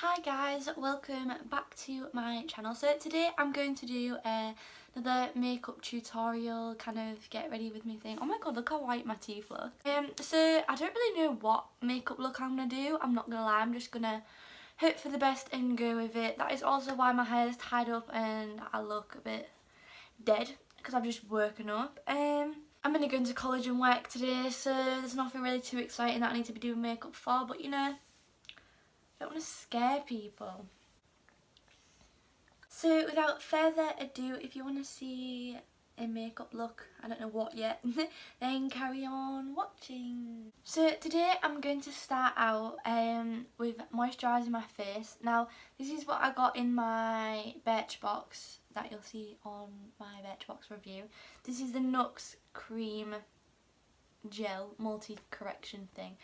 Hi guys, welcome back to my channel. So today I'm going to do another makeup tutorial, kind of get ready with me thing. Oh my god, look how white my teeth look. So I don't really know what makeup look I'm going to do, I'm not going to lie, I'm just going to hope for the best and go with it. That is also why my hair is tied up and I look a bit dead, because I'm just working up. I'm going to go into college and work today, so there's nothing really too exciting that I need to be doing makeup for, but you know, I don't want to scare people. So without further ado, if you want to see a makeup look, I don't know what yet, then carry on watching. So today I'm going to start out with moisturising my face. Now this is what I got in my Birchbox that you'll see on my Birchbox review. This is the Knox cream gel multi-correction thing.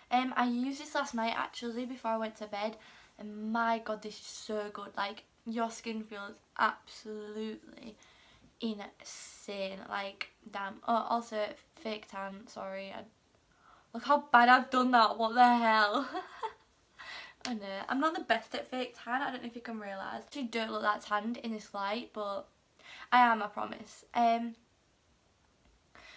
I used this last night actually before I went to bed, and my god, this is so good. Like, your skin feels absolutely insane. Like, damn. Oh, also fake tan, sorry. Look how bad I've done that, what the hell. I know, I'm not the best at fake tan, I don't know if you can realise. I actually don't look that tanned in this light, but I am, I promise.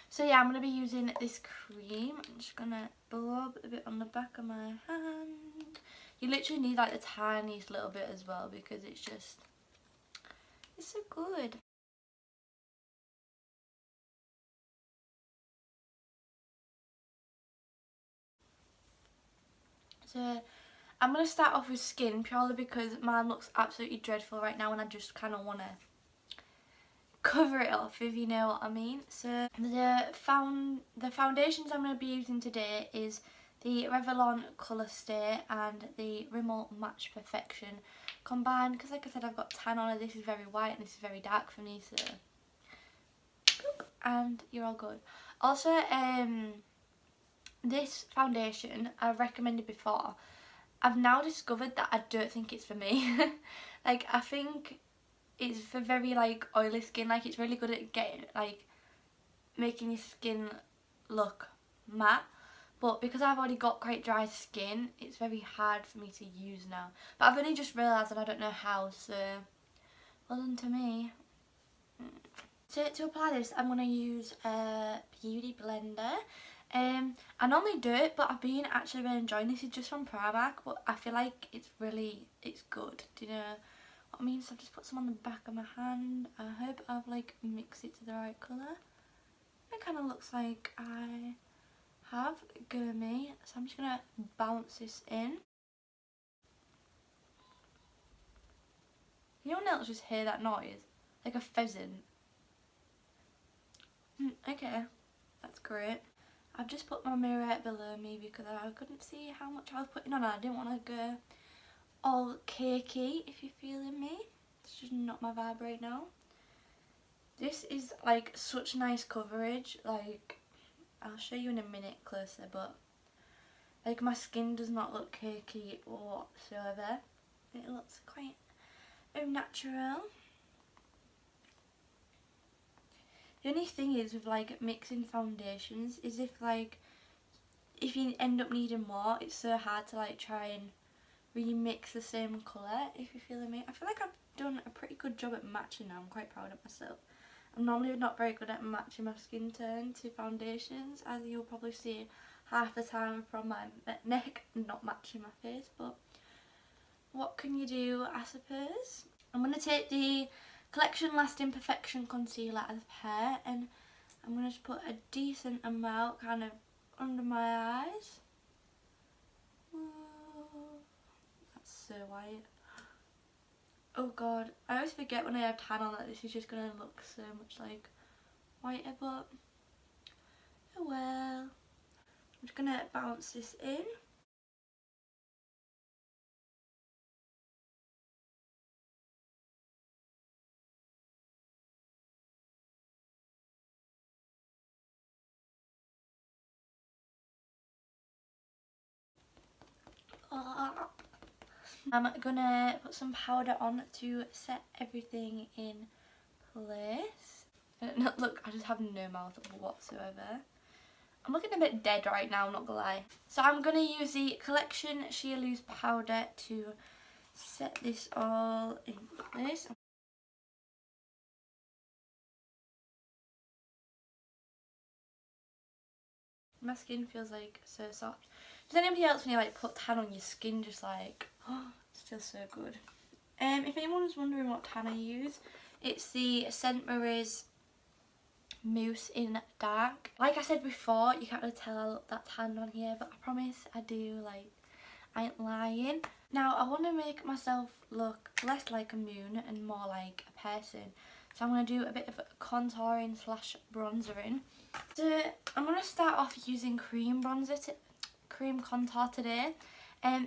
So yeah, I'm going to be using this cream. I'm just going to blob a bit on the back of my hand. You literally need like the tiniest little bit as well, because it's so good. So I'm going to start off with skin, purely because mine looks absolutely dreadful right now and I just kind of want to cover it off, if you know what I mean. So the foundations I'm going to be using today is the Revlon Colour Stay and the Rimmel Match Perfection combined, because like I said, I've got tan on it. This is very white and this is very dark for me, so and you're all good. Also, this foundation I've recommended before. I've now discovered that I don't think it's for me. Like, I think it's for very like oily skin. Like, it's really good at getting like making your skin look matte, but because I've already got quite dry skin, it's very hard for me to use now. But I've only just realised and I don't know how, so well done to me. So to apply this, I'm going to use a beauty blender. I normally do it, but I've been actually really enjoying this. It's just from Primark, but I feel like it's good. Do you know what I mean? So I've just put some on the back of my hand. I hope I've like mixed it to the right colour. It kind of looks like I have. Go me. So I'm just going to bounce this in. Anyone else just hear that noise? Like a pheasant. Okay, that's great. I've just put my mirror below me because I couldn't see how much I was putting on. I didn't want to go all cakey, if you're feeling me. It's just not my vibe right now. This is like such nice coverage. Like, I'll show you in a minute closer, but like my skin does not look cakey whatsoever. It looks quite natural. The only thing is with like mixing foundations is if you end up needing more, it's so hard to like try and remix the same colour, if you're feeling me. I feel like I've done a pretty good job at matching now. I'm quite proud of myself. I'm normally not very good at matching my skin tone to foundations, as you'll probably see half the time from my neck not matching my face, but what can you do, I suppose. I'm going to take the Collection Lasting Perfection Concealer as hair, and I'm going to just put a decent amount kind of under my eyes. Ooh, that's so white. Oh god, I always forget when I have tan on that this is just going to look so much like whiter, but oh well. I'm just going to bounce this in. I'm gonna put some powder on to set everything in place. Look, I just have no mouth whatsoever. I'm looking a bit dead right now, I'm not gonna lie. So I'm gonna use the Collection Sheer Loose powder to set this all in place. My skin feels like so soft. Does anybody else, when you like put tan on your skin, just like, oh, it feels so good? If anyone's wondering what tan I use, it's the Scent Maris Mousse in Dark. Like I said before, you can't really tell I look that tanned on here, but I promise I do, like, I ain't lying. Now I want to make myself look less like a moon and more like a person. So I'm going to do a bit of contouring slash bronzering. So I'm going to start off using cream contour today.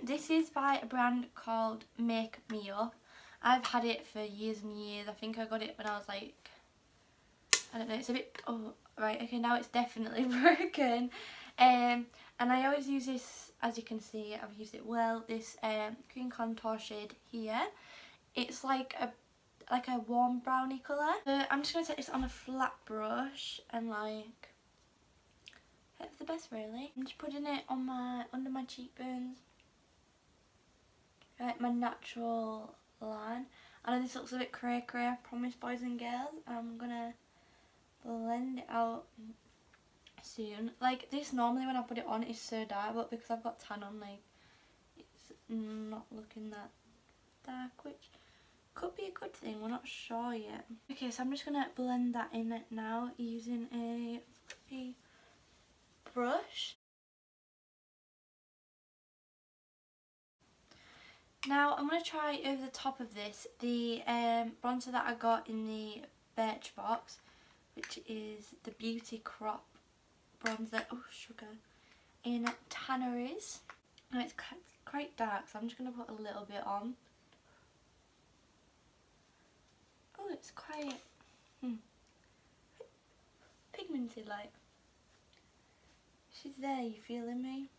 This is by a brand called Make Me Up. I've had it for years and years. I think I got it when I was like, I don't know, it's a bit, oh right, okay, now it's definitely broken. And I always use this, as you can see, I've used it well, this cream contour shade here. It's like a warm brownie colour. So I'm just going to take this on a flat brush and like, hope for the best really. I'm just putting it on under my cheekbones. Like my natural line. I know this looks a bit cray, I promise, boys and girls. I'm going to blend it out soon. Like this normally when I put it on it's so dark, but because I've got tan on, like it's not looking that dark, which could be a good thing, we're not sure yet. Okay, so I'm just gonna blend that in now using a fluffy brush. Now I'm going to try over the top of this the bronzer that I got in the Birchbox, which is the Beauty Crop bronzer, oh sugar, in Tanneries. Now it's quite dark, so I'm just going to put a little bit on. Oh, it's quite pigmented, like. She's there, you feeling me?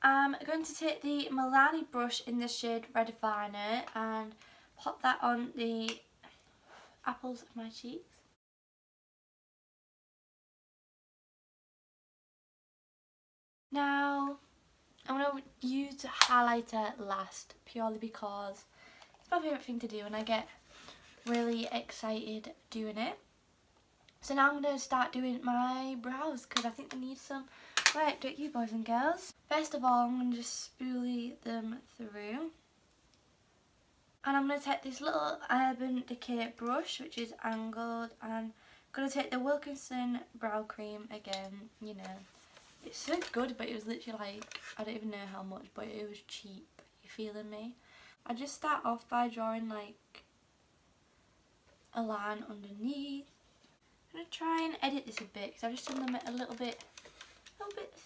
I'm going to take the Milani brush in the shade Redifiner and pop that on the apples of my cheeks. Now I'm going to use the highlighter last, purely because it's my favourite thing to do and I get really excited doing it. So now I'm going to start doing my brows because I think they need some. Right, don't you boys and girls? First of all, I'm going to just spoolie them through. And I'm going to take this little Urban Decay brush, which is angled, and I'm going to take the Wilkinson brow cream again, you know. It's so good, but it was literally like, I don't even know how much, but it was cheap. You feeling me? I just start off by drawing like a line underneath. I'm going to try and edit this a bit, because I've just done them a little bit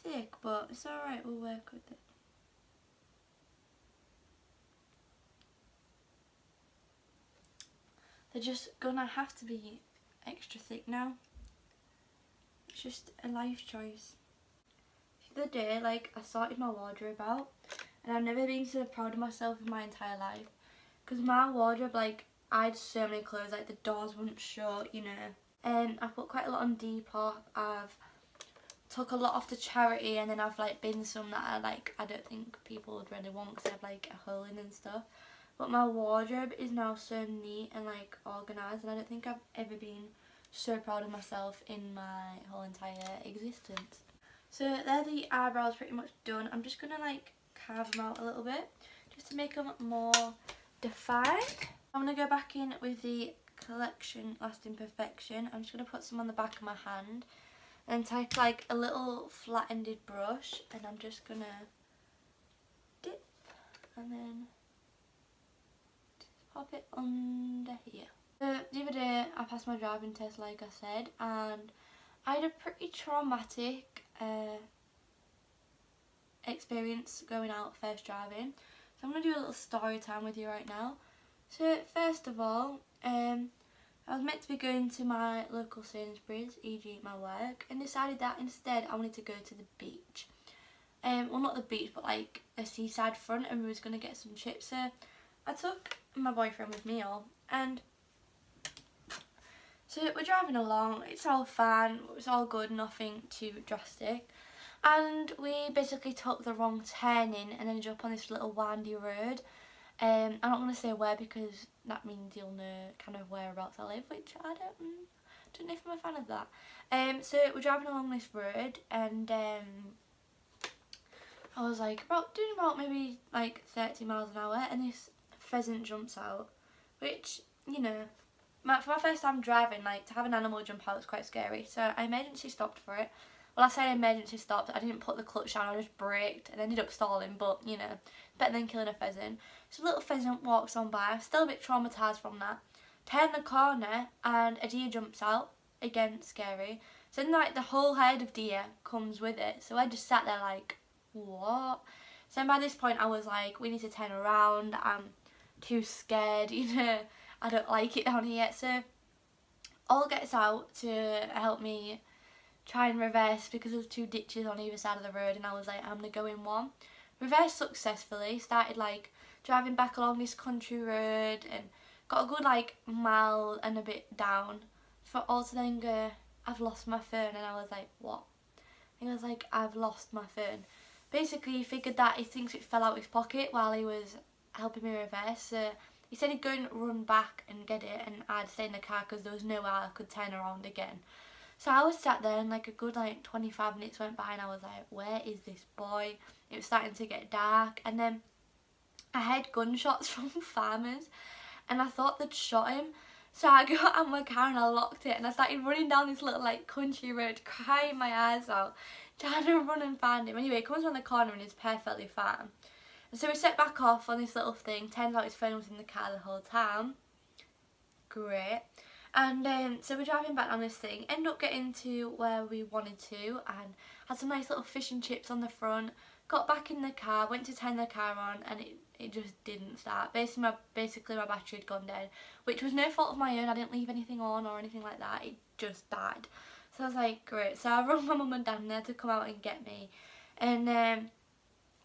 thick, but it's alright, we'll work with it. They're just gonna have to be extra thick now. It's just a life choice. The other day, like, I sorted my wardrobe out, and I've never been so proud of myself in my entire life. Because my wardrobe, like, I had so many clothes, like the doors wouldn't shut, you know. And I've put quite a lot on Depop. I've took a lot off to charity, and then I've like binned some that I don't think people would really want because they have like a hole in and stuff. But my wardrobe is now so neat and like organised, and I don't think I've ever been so proud of myself in my whole entire existence. So they're the eyebrows pretty much done. I'm just gonna like carve them out a little bit just to make them more defined. I'm gonna go back in with the Collection Lasting Perfection. I'm just gonna put some on the back of my hand and take like a little flat-ended brush, and I'm just gonna dip and then just pop it under here. So the other day I passed my driving test, like I said, and I had a pretty traumatic experience going out first driving. So I'm going to do a little story time with you right now. So first of all, I was meant to be going to my local Sainsbury's, e.g. my work, and decided that instead I wanted to go to the beach. Well, not the beach, but like a seaside front, and we was going to get some chips. So I took my boyfriend with me all, and so we're driving along, it's all fine, it's all good, nothing too drastic. And we basically took the wrong turning and ended up on this little windy road. I'm not going to say where because that means you'll know kind of whereabouts I live, which I don't know if I'm a fan of that. So we're driving along this road, and I was like doing about maybe like 30 miles an hour, and this pheasant jumps out, which, you know, for my first time driving, like, to have an animal jump out was quite scary. So I emergency stopped for it. Well, I say emergency stopped, I didn't put the clutch down, I just braked and ended up stalling, but, you know, better than killing a pheasant. So a little pheasant walks on by, I'm still a bit traumatised from that. Turn the corner and a deer jumps out, again, scary. So then, like, the whole herd of deer comes with it, so I just sat there like, what? So then by this point I was like, we need to turn around, I'm too scared, you know, I don't like it down here. So all gets out to help me try and reverse because there's two ditches on either side of the road, and I was like, I'm gonna go in one. Reversed successfully, started like driving back along this country road and got a good like mile and a bit down for all to then go, I've lost my phone, and I was like, what? And I was like, I've lost my phone. Basically he figured that he thinks it fell out his pocket while he was helping me reverse, so he said he'd go and run back and get it, and I'd stay in the car because there was no way I could turn around again. So I was sat there, and like a good like 25 minutes went by, and I was like, where is this boy? It was starting to get dark, and then I heard gunshots from farmers, and I thought they'd shot him. So I got out of my car and I locked it, and I started running down this little like country road, crying my eyes out, trying to run and find him. Anyway, he comes around the corner and he's perfectly fine. And so we set back off on this little thing. Turns out his phone was in the car the whole time. Great. And so we're driving back on this thing, end up getting to where we wanted to, and had some nice little fish and chips on the front. Got back in the car, went to turn the car on, and it just didn't start. Basically my battery had gone dead, which was no fault of my own. I didn't leave anything on or anything like that. It just died. So I was like, great. So I rang my mum and dad there to come out and get me, and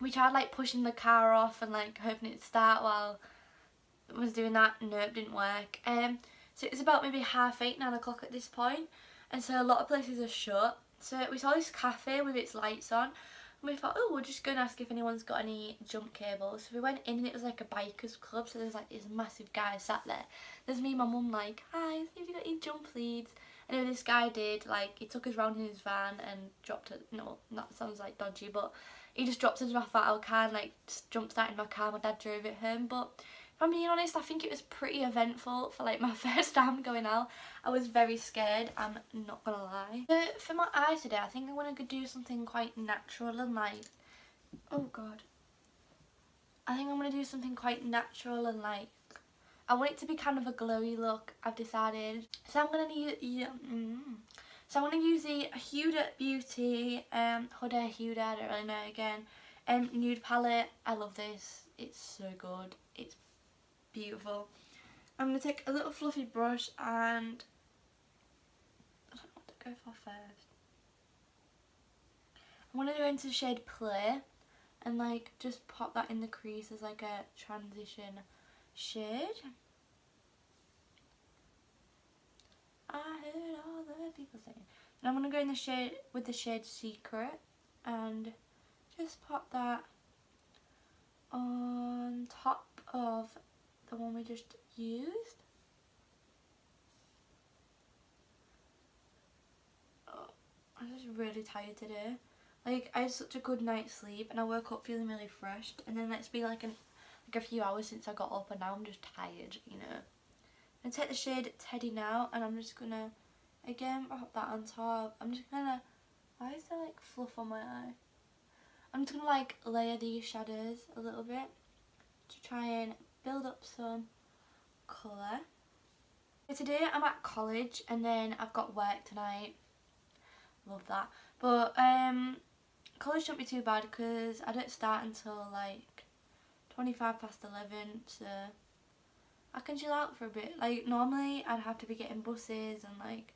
we tried like pushing the car off and like hoping it'd start while I was doing that. No, it didn't work. So it was about maybe 8:30, 9 o'clock at this point, and so a lot of places are shut. So we saw this cafe with its lights on, and we thought, oh, we'll just go and ask if anyone's got any jump cables. So we went in, and it was like a bikers club, so there's like these massive guys sat there. There's me and my mum like, hi, have you got any jump leads? Anyway, this guy did, like, he took us round in his van and dropped it. No, that sounds like dodgy, but he just dropped us off at our car and like just jump started my car. My dad drove it home. But if I'm being honest, I think it was pretty eventful for like my first time going out. I was very scared, I'm not gonna lie. For my eye today, I think I want to do something quite natural and like, oh god, I think I'm gonna do something quite natural and like, I want it to be kind of a glowy look, I've decided. So I'm gonna So I'm going to use the Huda Beauty Huda, I don't really know again, nude palette. I love this, it's so good, it's beautiful. I'm going to take a little fluffy brush and I don't know what to go for first. I'm going to go into the shade Play and like just pop that in the crease as like a transition shade. I heard all the people saying. And I'm going to go in the shade with the shade Secret and just pop that on top of the one we just used. Oh, I'm just really tired today. Like, I had such a good night's sleep and I woke up feeling really fresh, and then it's been like a few hours since I got up and now I'm just tired, you know. I'm going to take the shade Teddy now, and I'm just going to, again, pop that on top. I'm just going to, why is there like fluff on my eye? I'm just going to like layer these shadows a little bit to try and build up some colour. Today I'm at college and then I've got work tonight. Love that. But college shouldn't be too bad because I don't start until like 25 past 11, so I can chill out for a bit. Like, normally I'd have to be getting buses and like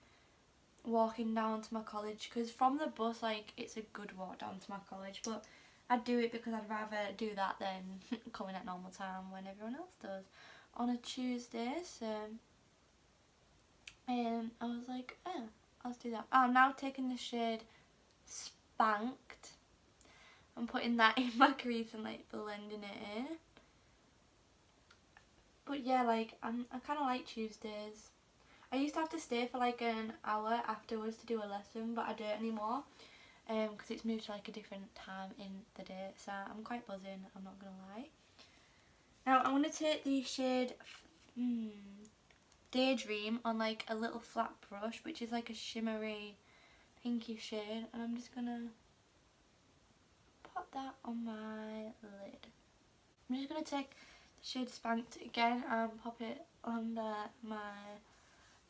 walking down to my college, because from the bus, like, it's a good walk down to my college, but I'd do it because I'd rather do that than coming at normal time when everyone else does on a Tuesday. So I was like, oh, I'll do that. I'm now taking the shade Spanked. I'm putting that in my crease and like blending it in. But yeah, like I kind of like Tuesdays. I used to have to stay for like an hour afterwards to do a lesson, but I don't anymore because it's moved to like a different time in the day, so I'm quite buzzing, I'm not gonna lie. Now I'm going to take the shade Daydream on like a little flat brush, which is like a shimmery pinky shade, and I'm just going to pop that on my lid. I'm just going to take the shade Spanked again and pop it under my...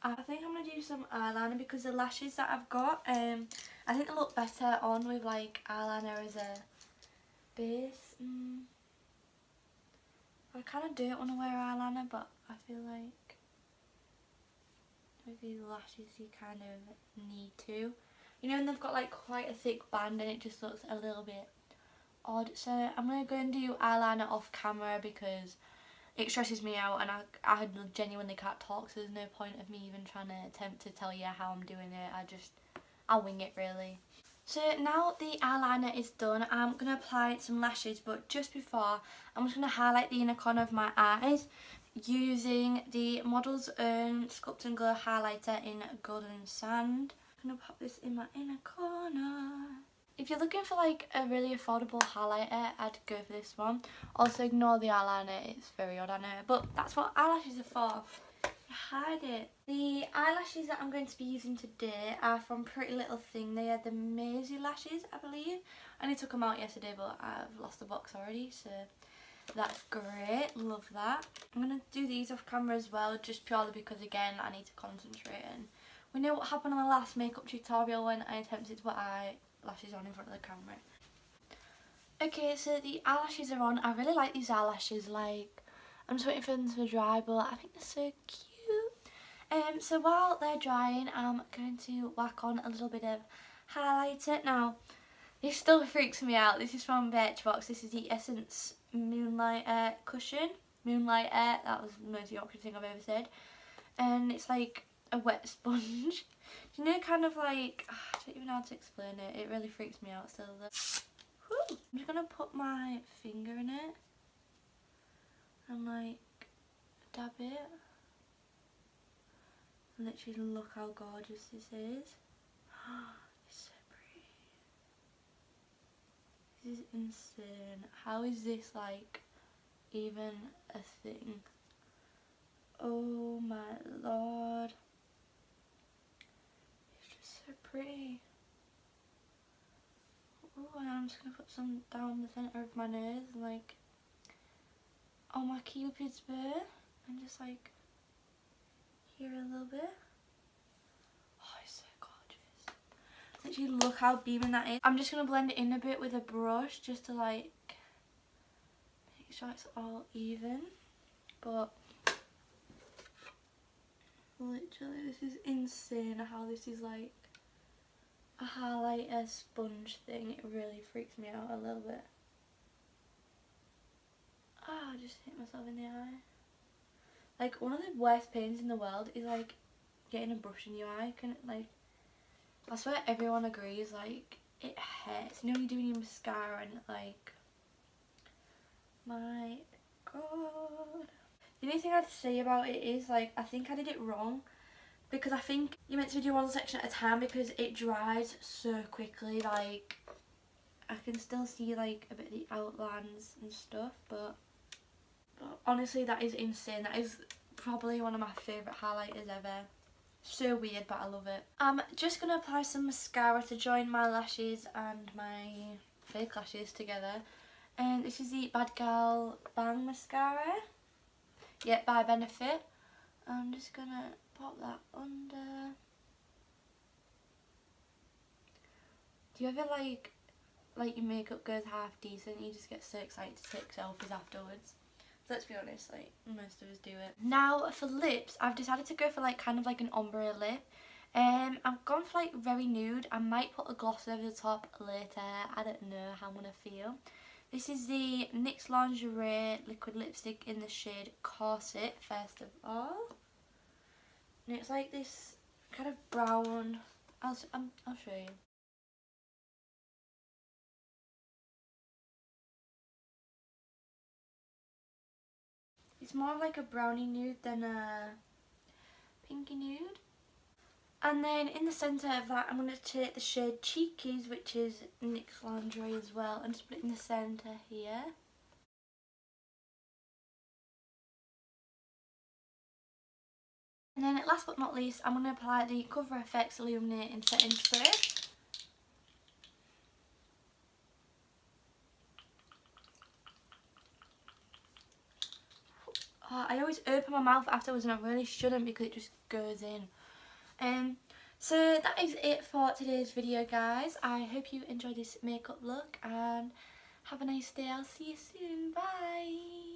I think I'm going to do some eyeliner because the lashes that I've got, I think they look better on with like eyeliner as a base. I kind of don't want to wear eyeliner, but I feel like with these lashes you kind of need to. You know, and they've got like quite a thick band and it just looks a little bit odd. So I'm going to go and do eyeliner off camera because it stresses me out and I genuinely can't talk, so there's no point of me even trying to attempt to tell you how I'm doing it. I'll wing it really. So now the eyeliner is done, I'm going to apply some lashes, but just before I'm just going to highlight the inner corner of my eyes using the Model's Own Sculpt and Glow highlighter in Golden Sand. I'm going to pop this in my inner corner. If you're looking for like a really affordable highlighter, I'd go for this one. Also ignore the eyeliner, it's very odd I know, but that's what eyelashes are for. Hide it. The eyelashes that I'm going to be using today are from Pretty Little Thing. They are the Maisie lashes, I believe. I only took them out yesterday, but I've lost the box already, so that's great. Love that. I'm going to do these off camera as well, just purely because, again, I need to concentrate. And we know what happened on the last makeup tutorial when I attempted to put eyelashes on in front of the camera. Okay, so the eyelashes are on. I really like these eyelashes. Like, I'm just waiting for them to dry, but I think they're so cute. So while they're drying, I'm going to whack on a little bit of highlighter. Now, this still freaks me out. This is from Birchbox. This is the Essence Moonlight Air Cushion. Moonlight Air, that was the most Yorkshire thing I've ever said. And it's like a wet sponge. You know, kind of like, I don't even know how to explain it. It really freaks me out still. Whew. I'm just going to put my finger in it and like dab it. Literally look how gorgeous this is. It's so pretty. This is insane. How is this like even a thing? Oh my lord. It's just so pretty. Oh, and I'm just gonna put some down the centre of my nose and like on my cupid's bow and just like here a little bit. Oh, it's so gorgeous. Literally look how beaming that is. I'm just going to blend it in a bit with a brush just to like make sure it's all even. But literally this is insane how this is like a highlighter sponge thing. It really freaks me out a little bit. Ah, I just hit myself in the eye. Like, one of the worst pains in the world is like getting a brush in your eye. Like, I swear everyone agrees, like, it hurts. You know when you're doing your mascara and like, my god. The only thing I'd say about it is like, I think I did it wrong because I think you're meant to do one section at a time because it dries so quickly. Like, I can still see like a bit of the outlines and stuff, but honestly that is insane. That is probably one of my favourite highlighters ever. So weird, but I love it. I'm just going to apply some mascara to join my lashes and my fake lashes together. And this is the Bad Girl Bang Mascara. Yeah, by Benefit. I'm just going to pop that under. Do you ever like your makeup goes half decent, you just get so excited to take selfies afterwards? Let's be honest, like most of us do it. Now for lips, I've decided to go for like kind of like an ombre lip. I've gone for like very nude. I might put a gloss over the top later. I don't know how I'm gonna feel. This is the NYX Lingerie liquid lipstick in the shade Corset, first of all. And it's like this kind of brown. I'll show you. It's It's more like a brownie nude than a pinky nude. And then in the centre of that, I'm going to take the shade Cheekies, which is NYX Lingerie as well, and just put it in the centre here. And then last but not least, I'm going to apply the Cover FX Illuminating Setting Spray. Oh, I always open my mouth afterwards and I really shouldn't because it just goes in. So that is it for today's video, guys. I hope you enjoyed this makeup look and have a nice day. I'll see you soon. Bye!